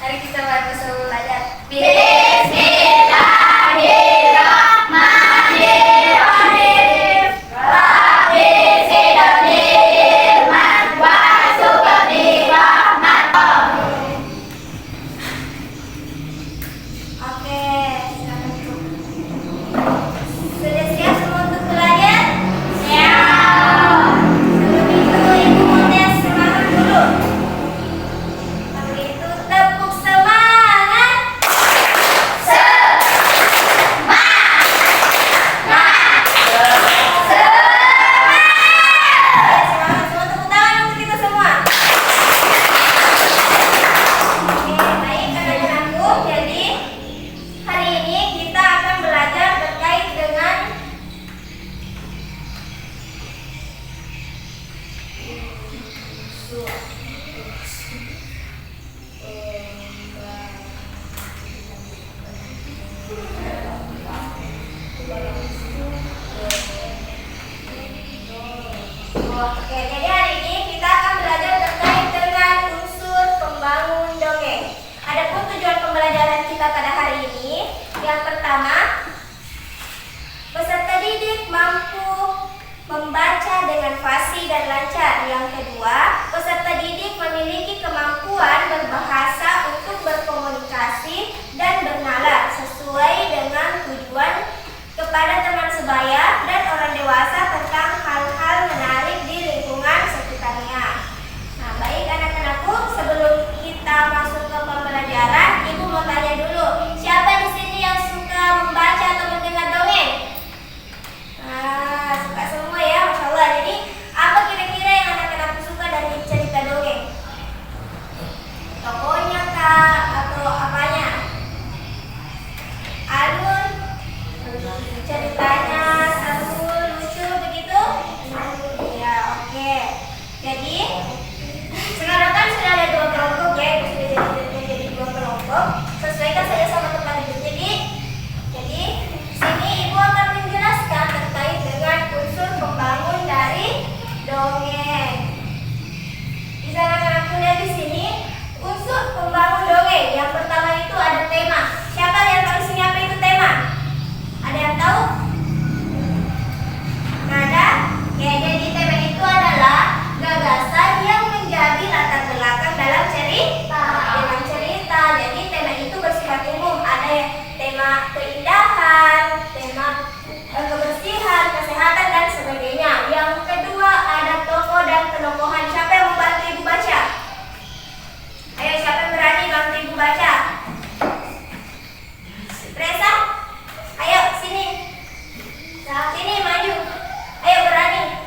Mari kita bersama belajar. Bismillahirrahmanirrahim. Rabbi zidni ilman warzuqni rahman. Oke, silakan duduk. Sudah siap semua untuk belajar? Siap. Sebelum itu ibu mau tes semangat dulu. Kalau itu tepuk semangat. Semangat semua, tepuk tangan untuk kita semua. Oke, baik anak-anakku. Jadi hari ini kita akan belajar terkait dengan Oke, jadi hari ini kita akan belajar terkait dengan unsur pembangun dongeng. Adapun tujuan pembelajaran kita pada hari ini, yang pertama, peserta didik mampu membaca dengan fasih dan lancar. Yang kedua, peserta didik memiliki kemampuan berbahasa untuk berkomunikasi dan bernalar sesuai dengan tujuan kepada teman sebaya dan orang dewasa tentang hal-hal menarik di lingkungan sekitarnya. Nah, baik anak-anakku, sebelum kita masuk ke pembelajaran, Ibu mau tanya dulu, siapa di sini yang suka membaca atau mendengar dongeng? Nah, suka semua ya, Masya Allah. Jadi, apa kira-kira yang anak-anakku suka dari cerita dongeng? Tokohnya kah? Atau apanya? Alun? Ceritanya seru, lucu begitu? Ya, oke. Jadi, sekarang kan sudah ada dua kelompok ya, itu sudah jadi dua kelompok. Sesuaikan saja sama tempat duduk. Jadi sini Ibu akan menjelaskan terkait dengan unsur pembangun dari dongeng. Bisa anak-anakku lihat di sini unsur pembangun dongeng. Yang pertama itu ada tema. Siapa yang tahu di sini apa itu tema? Ada yang tahu? Nggak ada? Ya, jadi tema itu adalah gagasan yang menjadi latar belakang dalam cerita. Jadi tema itu bersifat umum. Ada yang tema keindahan, tema kebersihan, kesehatan dan sebagainya. Yang kedua ada tokoh dan penokohan. Siapa yang mau bantu Ibu baca? Ayo, siapa yang berani bantu Ibu baca? Reza? Ayo sini. Sini maju. Ayo berani.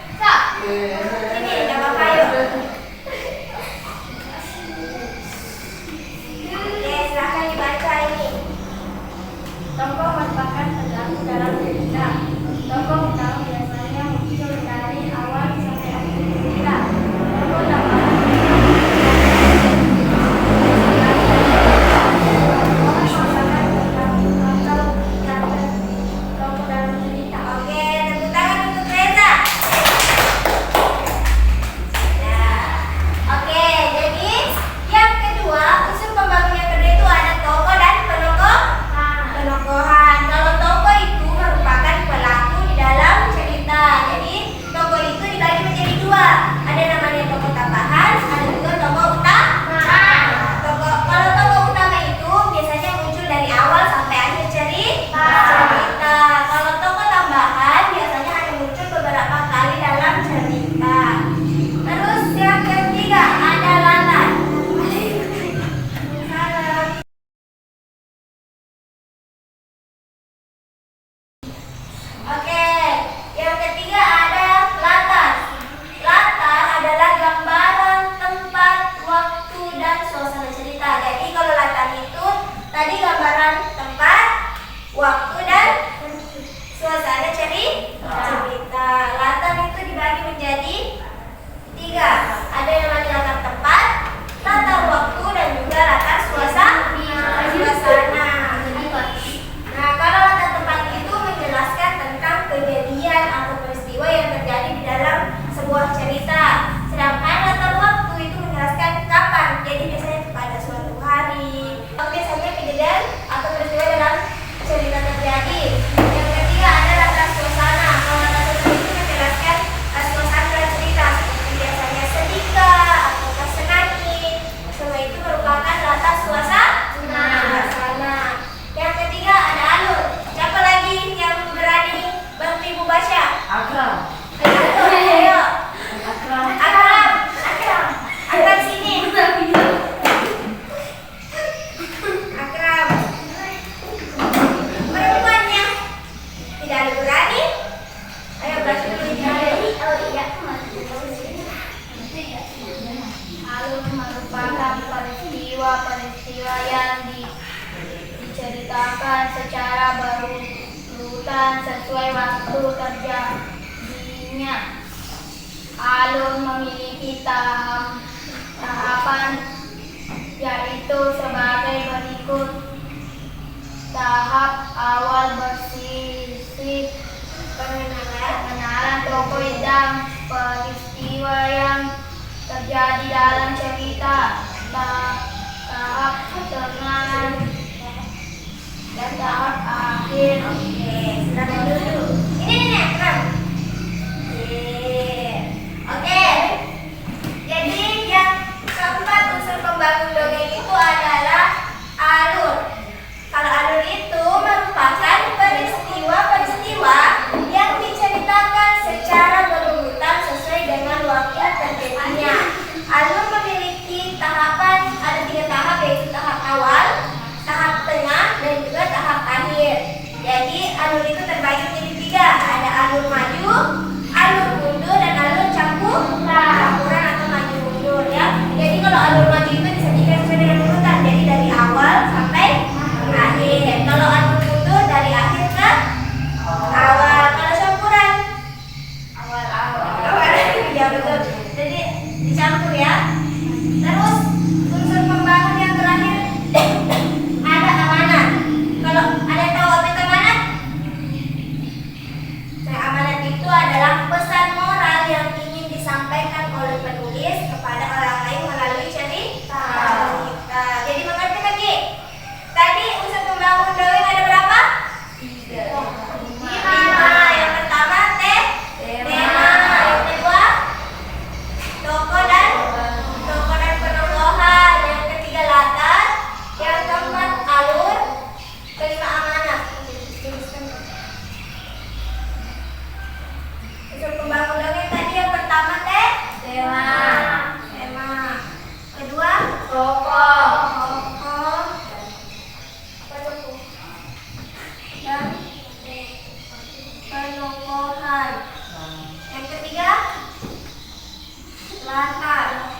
dilanjutkan sesuai waktu terjadinya. Alur memiliki tahapan, yaitu sebagai berikut. Tahap awal bersifat pengenalan tokoh dan peristiwa yang terjadi dalam cerita. Tahap tengah dan tahap akhir. Oke, silakan dulu. Ini keren. Oke. Jadi yang keempat unsur pembangun dongeng itu adalah alur. Kalau alur itu merupakan peristiwa-peristiwa yang diceritakan secara berurutan sesuai dengan waktu terjadinya. Alur memiliki tahapan, ada 3 tahap, yaitu tahap awal, tahap tengah, dan juga tahap akhir. Jadi alur itu terbagi menjadi 3. Ada alur maju, alur mundur, dan alur campuran atau maju mundur ya. Jadi kalau alur maju itu disajikan sesuai dengan urutan. Jadi dari awal sampai akhir. Kalau alur mundur dari akhir ke awal. Kalau campuran awal. Ya betul. Jadi dicampur ya. Terus unsur pembangun yang terakhir ada amanat. Kalau ada tahu apa itu amanat? Nah, amanat itu adalah pesan moral yang ingin disampaikan oleh penulis kepada orang lain melalui cerita. Jadi mengerti lagi? Tadi unsur pembangun dongeng ada berapa? 5. Yang pertama tema. Yang kedua tokoh dan penolohan. Yang ketiga latar. Yang keempat alur. Kelima amanat. Unsur pembangun dongeng tadi yang pertama tema. Kedua tokoh. Dan penokohan. Yang ketiga latar.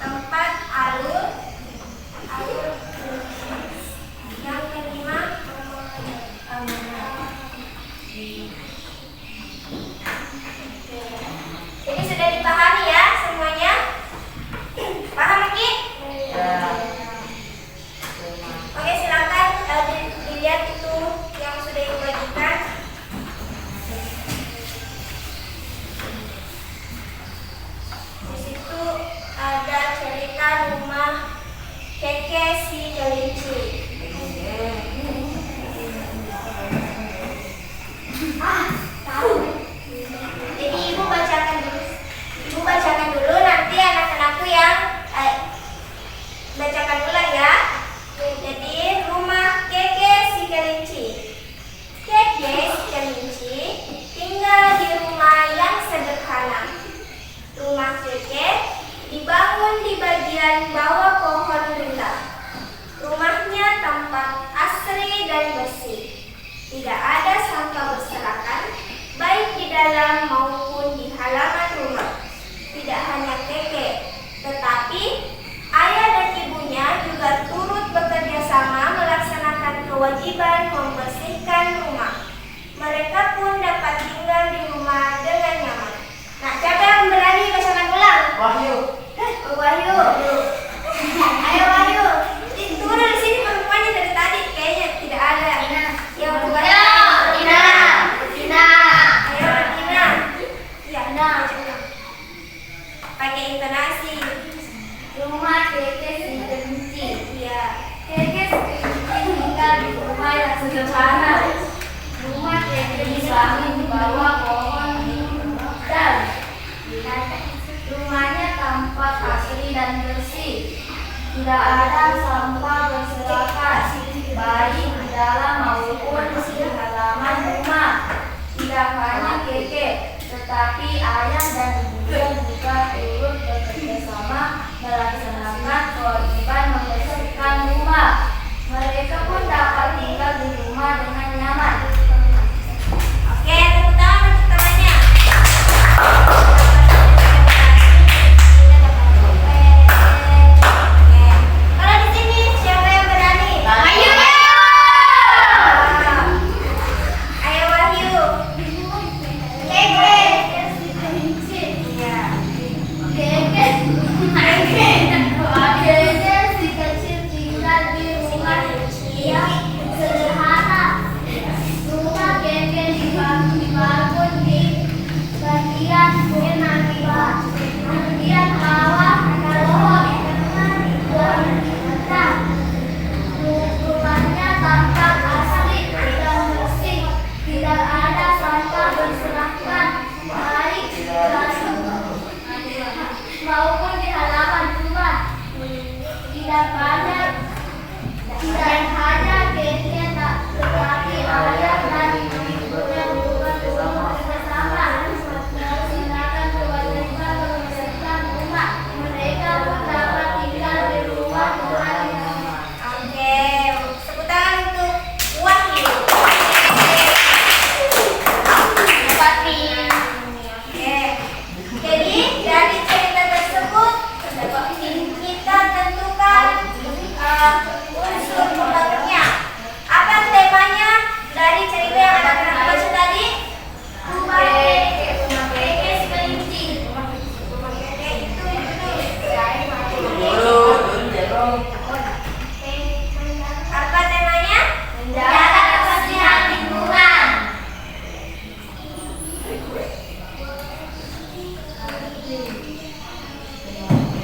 Tempat alur. Yang kelima jadi sudah dipahami ya semuanya? Paham Ki? Oke, silakan dilihat itu yang sudah ibu bagikan. Di situ ada cerita rumah Keke si kelinci. Jadi ibu bacakan dulu nanti anak-anakku yang bacakan ulang ya. Jadi rumah Keke si kelinci. Keke si kelinci tinggal di rumah yang sederhana. Rumah Keke dibangun di bagian bawah pohon rindang. Rumahnya tampak asri dan bersih. Tidak ada sampah berserakan, baik di dalam maupun di halaman rumah. Tidak hanya Keke, tetapi ayah dan ibunya juga turut bekerja sama melaksanakan kewajiban membersihkan rumah. Mereka pun dapat tinggal di rumah dengan nyaman. Nah, siapa yang berani bacakan ulang? Wahyu. Wahyu. Ayo Wahyu. Turun di sini perempuannya dari tadi kayaknya tidak ada. Yang berani. Tina. Ayo Tina. Iya, pakai intonasi. Rumah Keke si kelinci. Iya. Keke si kelinci tinggal di rumah yang sederhana. Rumah Keke dibangun di bawah pohon rindang. Rumahnya tampak asri dan bersih. Tidak ada sampah berserakan, baik di dalam maupun di halaman rumah. Tidak hanya Keke, tetapi ayah dan ibunya juga turut bekerja sama melaksanakan kewajiban membersihkan rumah. Mereka pun dapat tinggal di rumah dengan nyaman. Oke, tepuk tangan untuk temannya. Kalau di sini siapa yang berani? Ayo!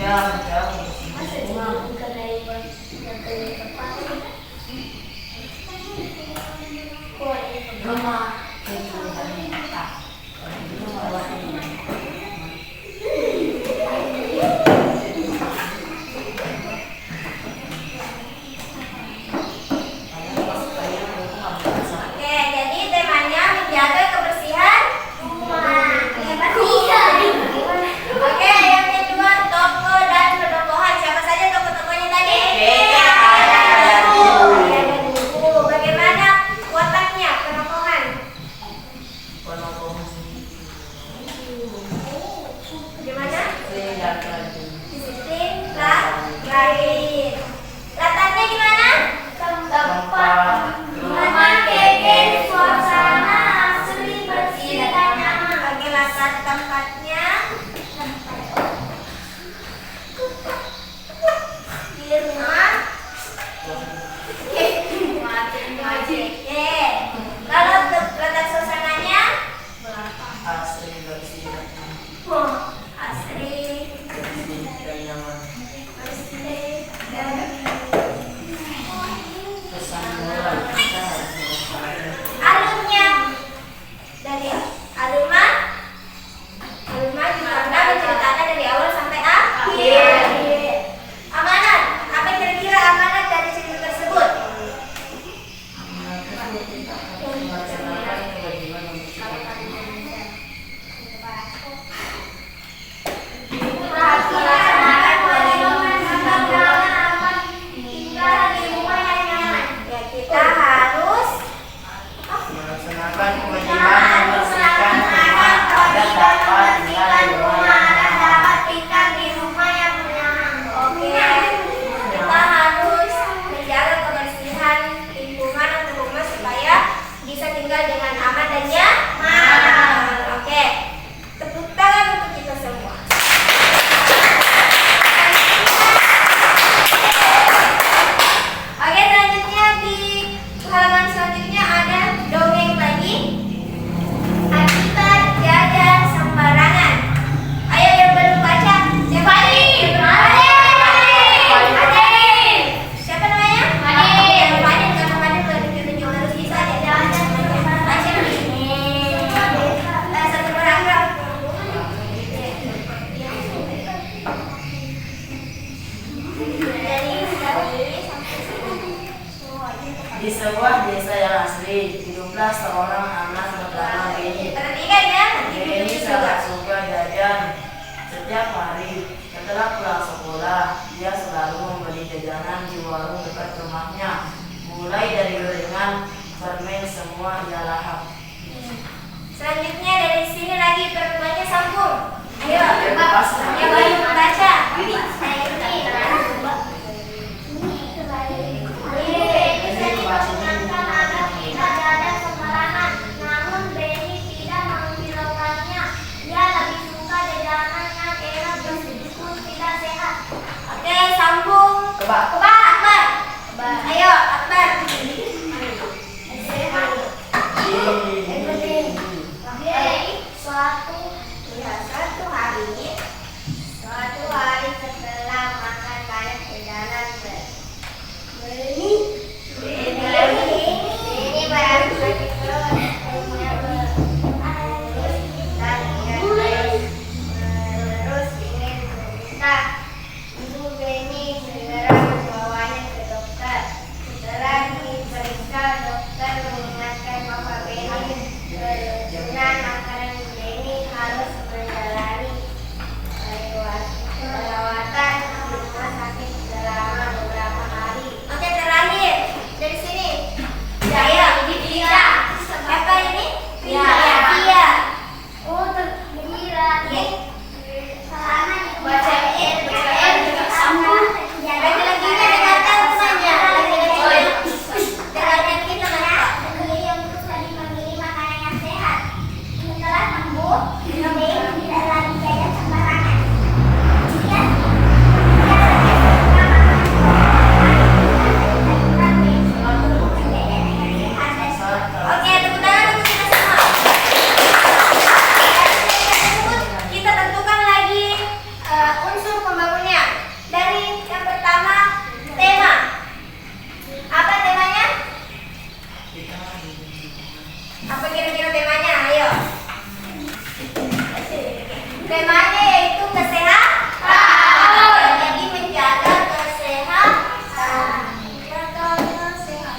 Ya, jauh. Rumah itu dari tak. Itu malah ini. Oke, jadi temanya menjaga kebersihan rumah. Oke, yang kedua toko dan penokohan. Siapa saja toko-tokonya tadi? Ada buku. Bagaimana wataknya penokohan? Bagaimana? Disiplin, rajin. Latarnya gimana? Memakai suasana asli bersih dan nyaman. Bagi latar tempatnya di rumah. Kalau latar suasananya Asli bersih asli dan nyaman. dan Pesan moral kita harus melaksanakan. alurnya dari alurma juga anda menceritakan dari awal sampai akhir. Amanat, apa kira-kira amanat dari cerita tersebut? Melaksanakan kewajiban untuk Melaksanakan kewajiban tinggal di rumah yang nyaman. Ya, kita harus melaksanakan kewajiban membersihkan rumah agar dapat tinggal di rumah yang nyaman. Oke, kita harus menjaga kebersihan lingkungan atau rumah supaya bisa tinggal dengan aman dan nyaman. Oke, tepuk tangan untuk kita semua. Oke, selanjutnya di halaman selanjutnya ada dongeng lagi. Akibat jajan sembarangan. Ayo yang belum baca. Siapa ini? Adin. Siapa namanya? Adin. Adin karena Adin udah tunjuk terus bisa jajan sembarangan. Baca ini. Satu paragraf. Dari sampai Di sebuah desa yang asli, hiduplah seorang anak bernama Beni. perhatikan ya. Beni sangat suka jajan. Setiap hari, setelah pulang sekolah, dia selalu membeli jajanan di warung dekat rumahnya. Mulai dari gorengan, permen, semua ia lahap. Selanjutnya dari sini lagi pertemuannya sambung. Ayo, Lepas. yang baru membaca. Oke, sambung. Kebak. Akbar. Ayo, Akbar. Suatu hari setelah makan banyak jajanan Beni baru saja terus ingin berbuka. Ibu Beni segera membawanya ke dokter. Setelah diperiksa, dokter mengingatkan bahwa Beni keracunan makanan. Beni harus menjalani perawatan di rumah sakit selama beberapa hari. Oke, terakhir dari sini. Saya Dira. Siapa ini? Iya. Oh, Dira. Baca sambung. Lagi-lagi dengarkan semuanya. Dengarkan kita mereka. Yang terus tadi memilih makanan yang sehat. Setelah sembuh, Beni tidak lagi jajan sembarangan. Oke, tepuk tangan untuk kita semua. Kita tentukan lagi Temanya yaitu kesehatan. Jadi menjaga kesehatan. Menjaga kesehatan.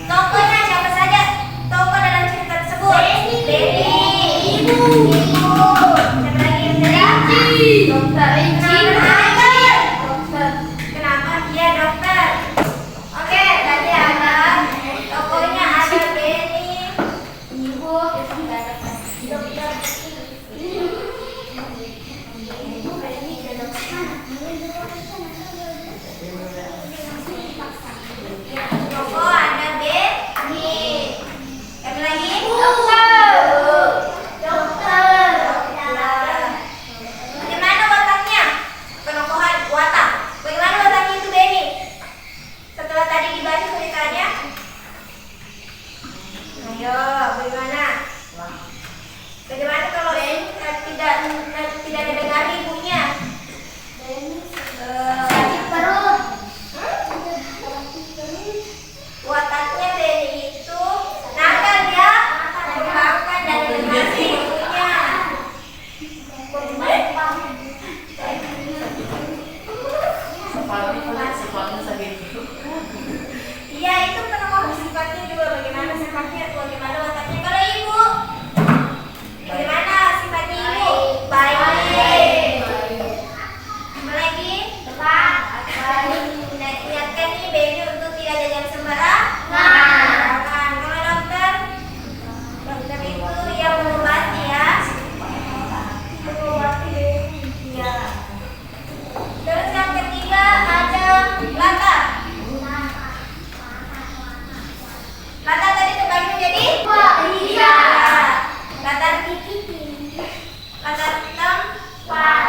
Tokohnya siapa saja? Tokoh dalam cerita tersebut. Benny. Ibu. Siapa lagi yang tadi? Dokter Kenapa dia dokter? Oke, tadi ada tokohnya ada Benny, Ibu. dokter. Ibu Benny dan dokter. Tokoh ada Benny. Siapa lagi? Dokter. Bagaimana wataknya? Penokohan watak. Bagaimana wataknya itu Benny? Setelah tadi dibaca ceritanya, ayo bagaimana? Bagaimana kalau tidak mendengar ibunya? Sakit perut. Wataknya Benny itu nakal ya, mengembangkan dan mendengar ibunya. Sifatnya segitu. Iya, itu penokohan sifatnya juga bagaimana sifatnya, bagaimana wataknya. Kalau ibu, bagaimana sifatnya ibu? Baik. Apa lagi? Ingatkan nih Benny untuk tidak jajan sembarangan. Kalau dokter, dokter itu yang mengobati ya. Mengobati. Ya. Terus yang ketiga ada latar. Latar tadi terbagi menjadi Iya. latar latar tempat.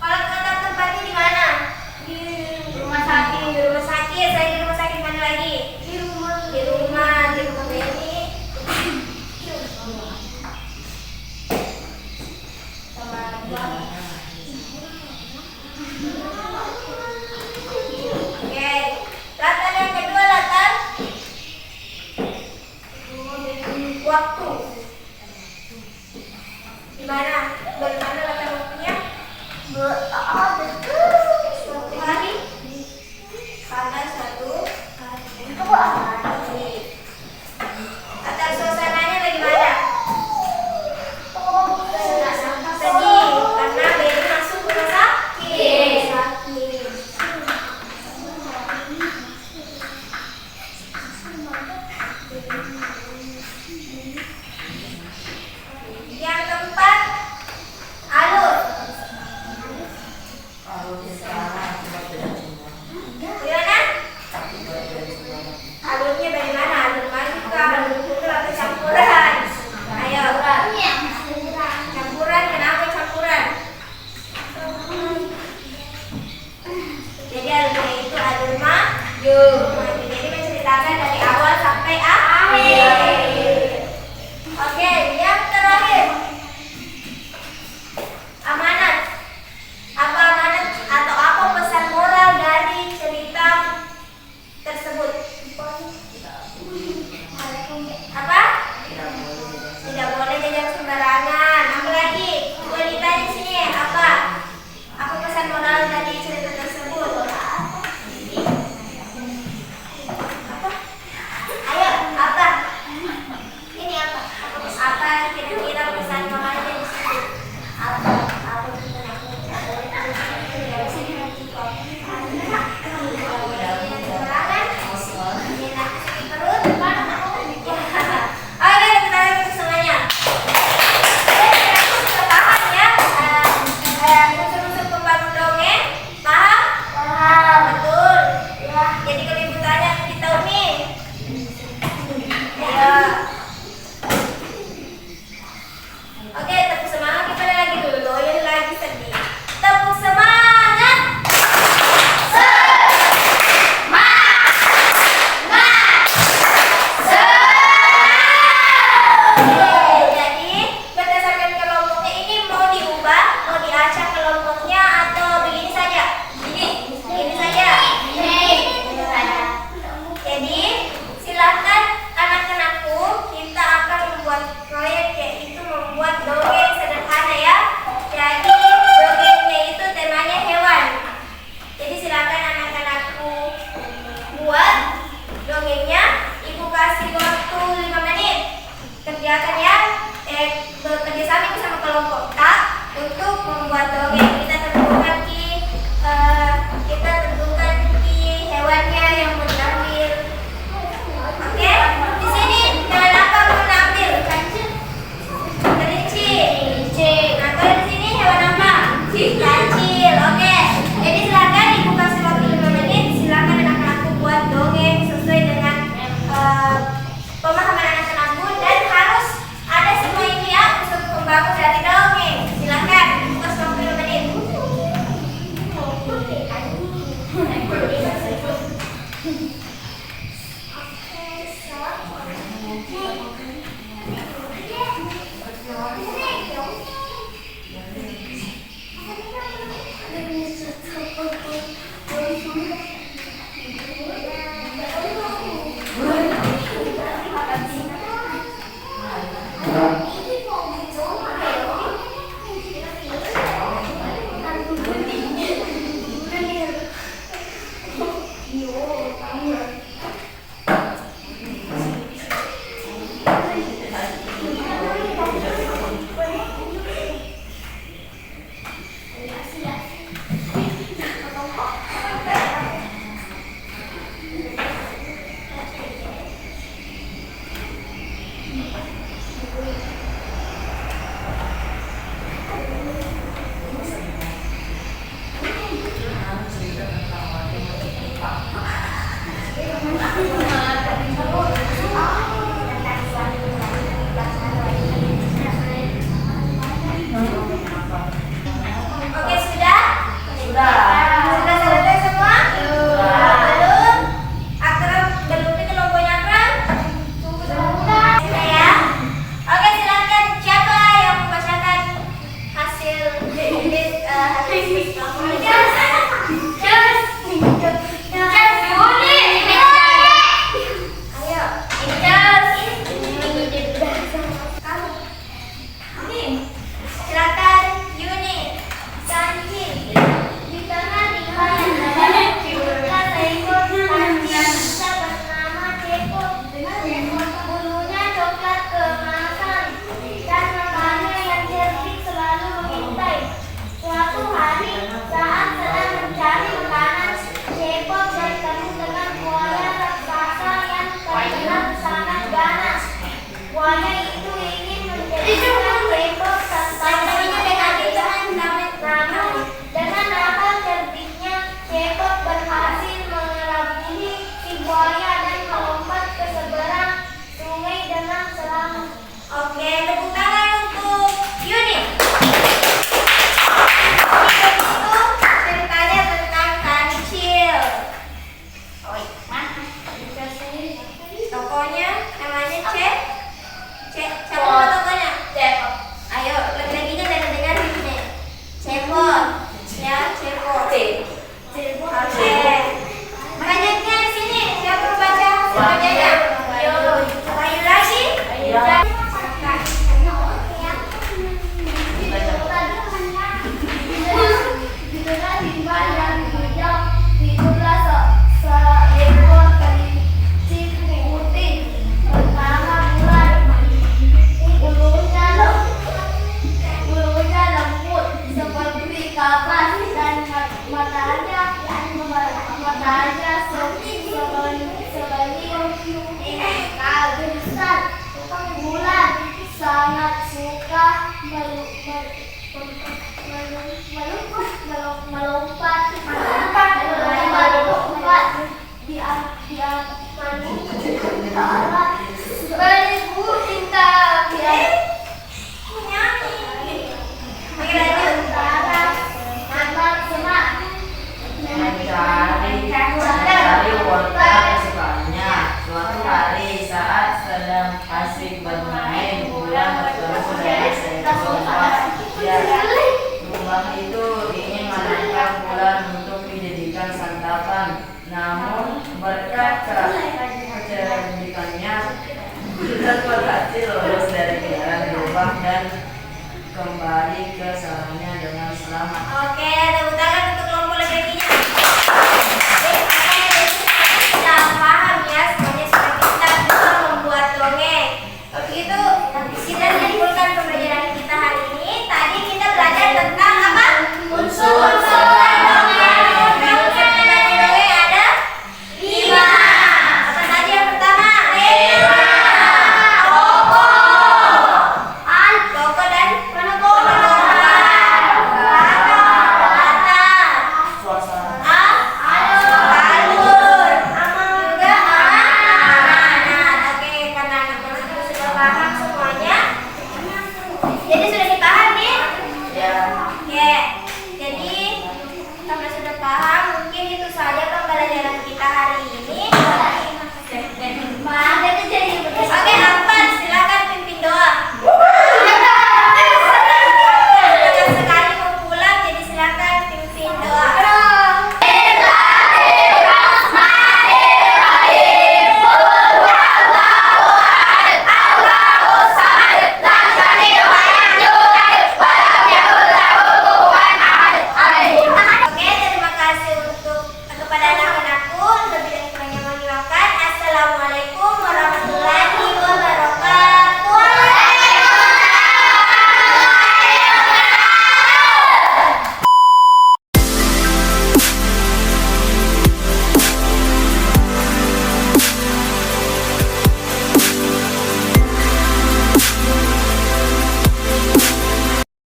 Kalau latar tempatnya di mana? Di Rumah sakit. Di rumah sakit. Saya di rumah sakit mana lagi? Di rumah Benny. Sama Oke, latar yang kedua latar waktu. Gimana? Bagaimana latar waktunya? Suatu hari pada suatu hari. Latar suasananya bagaimana? Sedih karena Benny masuk rumah sakit. Yang keempat, alur. Alurnya sekarang coba tidak semua. Gimana? Alurnya bagaimana? Alur magika, alur puter atau campuran? Ayo. Campuran, kenapa campuran? Jadi alurnya itu alur maju. Jadi menceritakan dari awal sampai akhir. Cerita tentang waktu Oke, sudah? Sudah. Sudah selesai semua? Sudah. Belum? Akram belum itu logonya Akram? Sudah ya? Oke, silakan siapa yang membacakan hasil silakan Yuni. Di tengah tinggal ada juga seekor anjing bisa bernama Ceko. Bulunya coklat keemasan dan matanya yang jernih selalu mengintai. Suatu hari saat sedang mencari makanan, Ceko bertemu dengan buaya raksasa yang terlihat sangat ganas. Buaya itu ingin menjadikan Ceko namun dengan akal cerdiknya, Ceko berhasil mengelabui si buaya dan melompat ke seberang sungai dengan selamat. Oke, tepuk tangan untuk Yuni. Itu ceritanya tentang kancil. Oh, mana? Tokonya namanya siapa nama tokonya? Cepot. Ayo, lagi-laginya dari dengar ini. Cepot. Ya, Cepot. Oke. Banyaknya di sini. Siapa mau baca bacanya? Ayo lagi. Iya. Di tengah timbal yang hijau, tidurlah seekor kelinci putih bernama Bulan. Bulunya lembut seperti kapas dan matanya sebeli besar. Bulan sangat suka melompat beribu bintang mencari wortel kesukaannya. Suatu hari saat sedang asik bermain, Bulan bertemu dengan seekor lebah. Lebah itu ingin menangkap Bulan untuk dijadikan santapan. Namun berkat kecerdikannya, Bulan berhasil lolos dari kejaran lebah dan kembali ke sarangnya dengan selamat. Oke,